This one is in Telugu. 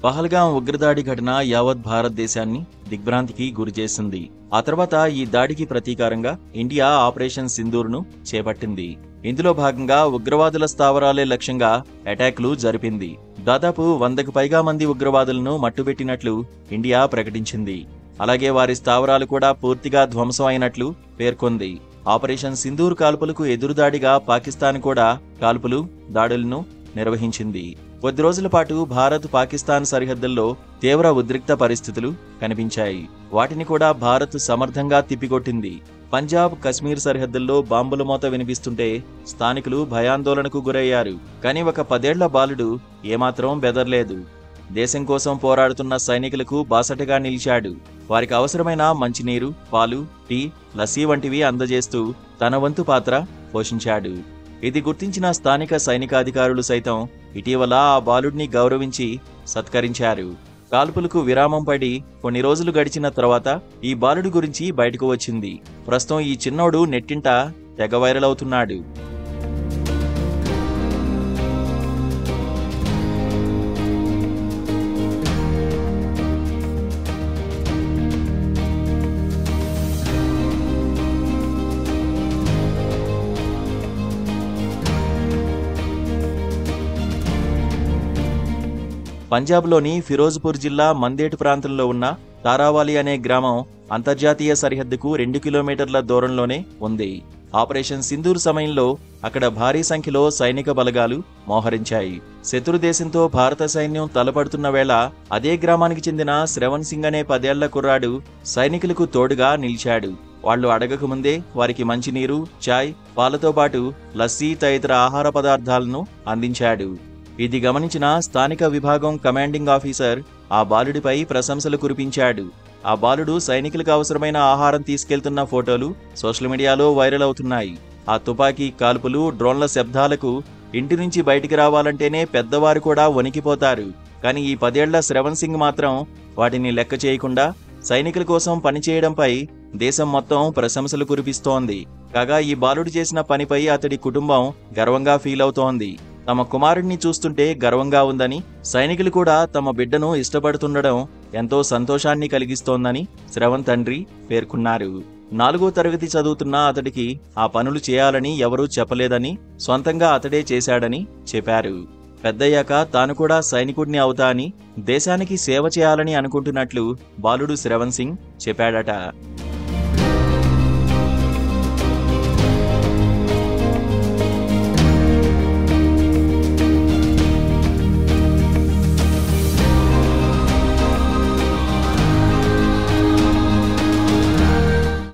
పహల్గాం ఉగ్రదాడి ఘటన యావత్ భారతదేశాన్ని దిగ్భ్రాంతికి గురిచేసింది. ఆ తర్వాత ఈ దాడికి ప్రతీకారంగా ఇండియా ఆపరేషన్ సింధూర్ను చేపట్టింది. ఇందులో భాగంగా ఉగ్రవాదుల స్థావరాలే లక్ష్యంగా అటాక్లు జరిపింది. దాదాపు 100కు పైగా మంది ఉగ్రవాదులను మట్టుబెట్టినట్లు ఇండియా ప్రకటించింది. అలాగే వారి స్థావరాలు కూడా పూర్తిగా ధ్వంసం అయినట్లు పేర్కొంది. ఆపరేషన్ సింధూర్ కాల్పులకు ఎదురుదాడిగా పాకిస్తాన్ కూడా దాడులను నిర్వహించింది. కొద్ది రోజుల పాటు భారత్ పాకిస్తాన్ సరిహద్దుల్లో తీవ్ర ఉద్రిక్త పరిస్థితులు కనిపించాయి. వాటిని కూడా భారత్ సమర్థంగా తిప్పికొట్టింది. పంజాబ్, కశ్మీర్ సరిహద్దుల్లో బాంబుల మోత వినిపిస్తుంటే స్థానికులు భయాందోళనకు గురయ్యారు. కానీ ఒక 10 ఏళ్ల బాలుడు ఏమాత్రం బెదర్లేదు. దేశం కోసం పోరాడుతున్న సైనికులకు బాసటగా నిలిచాడు. వారికి అవసరమైన మంచినీరు, పాలు, టీ, లస్సీ వంటివి అందజేస్తూ తన వంతు పాత్ర పోషించాడు. ఇది గుర్తించిన స్థానిక సైనికాధికారులు సైతం ఇటీవల ఆ బాలుడిని గౌరవించి సత్కరించారు. కాల్పులకు విరామం పడి కొన్ని రోజులు గడిచిన తర్వాత ఈ బాలుడి గురించి బయటకు వచ్చింది. ప్రస్తుతం ఈ చిన్నోడు నెట్టింట తెగ వైరల్ అవుతున్నాడు. పంజాబ్లోని ఫిరోజ్పూర్ జిల్లా మందేట్ ప్రాంతంలో ఉన్న తారావాలి అనే గ్రామం అంతర్జాతీయ సరిహద్దుకు 2 కిలోమీటర్ల దూరంలోనే ఉంది. ఆపరేషన్ సింధూర్ సమయంలో అక్కడ భారీ సంఖ్యలో సైనిక బలగాలు మోహరించాయి. శత్రు దేశంతో భారత సైన్యం తలపడుతున్న వేళ అదే గ్రామానికి చెందిన శ్రవణ్ సింగ్ అనే 10 ఏళ్ల కుర్రాడు సైనికులకు తోడుగా నిలిచాడు. వాళ్లు అడగకముందే వారికి మంచినీరు, చాయ్, పాలతో పాటు లస్సీ తదితర ఆహార పదార్థాలను అందించాడు. ఇది గమనించిన స్థానిక విభాగం కమాండింగ్ ఆఫీసర్ ఆ బాలుడిపై ప్రశంసలు కురిపించాడు. ఆ బాలుడు సైనికులకు అవసరమైన ఆహారం తీసుకెళ్తున్న ఫోటోలు సోషల్ మీడియాలో వైరల్ అవుతున్నాయి. ఆ తుపాకీ కాల్పులు, డ్రోన్ల శబ్దాలకు ఇంటి నుంచి బయటికి రావాలంటేనే పెద్దవారు కూడా వణికిపోతారు. కానీ ఈ 10 ఏళ్ల శ్రవణ్ సింగ్ మాత్రం వాటిని లెక్క చేయకుండా సైనికుల కోసం పనిచేయడంపై దేశం మొత్తం ప్రశంసలు కురిపిస్తోంది. కాగా ఈ బాలుడు చేసిన పనిపై అతడి కుటుంబం గర్వంగా ఫీల్ అవుతోంది. తమ కుమారుడిని చూస్తుంటే గర్వంగా ఉందని, సైనికులు కూడా తమ బిడ్డను ఇష్టపడుతుండడం ఎంతో సంతోషాన్ని కలిగిస్తోందని శ్రవణ్ తండ్రి పేర్కొన్నారు. 4వ తరగతి చదువుతున్న అతడికి ఆ పనులు చేయాలని ఎవరూ చెప్పలేదని, సొంతంగా అతడే చేశాడని చెప్పారు. పెద్దయ్యాక తాను కూడా సైనికుడిని అవుతా అని, దేశానికి సేవ చేయాలని అనుకుంటున్నట్లు బాలుడు శ్రవణ్ సింగ్ చెప్పాడట.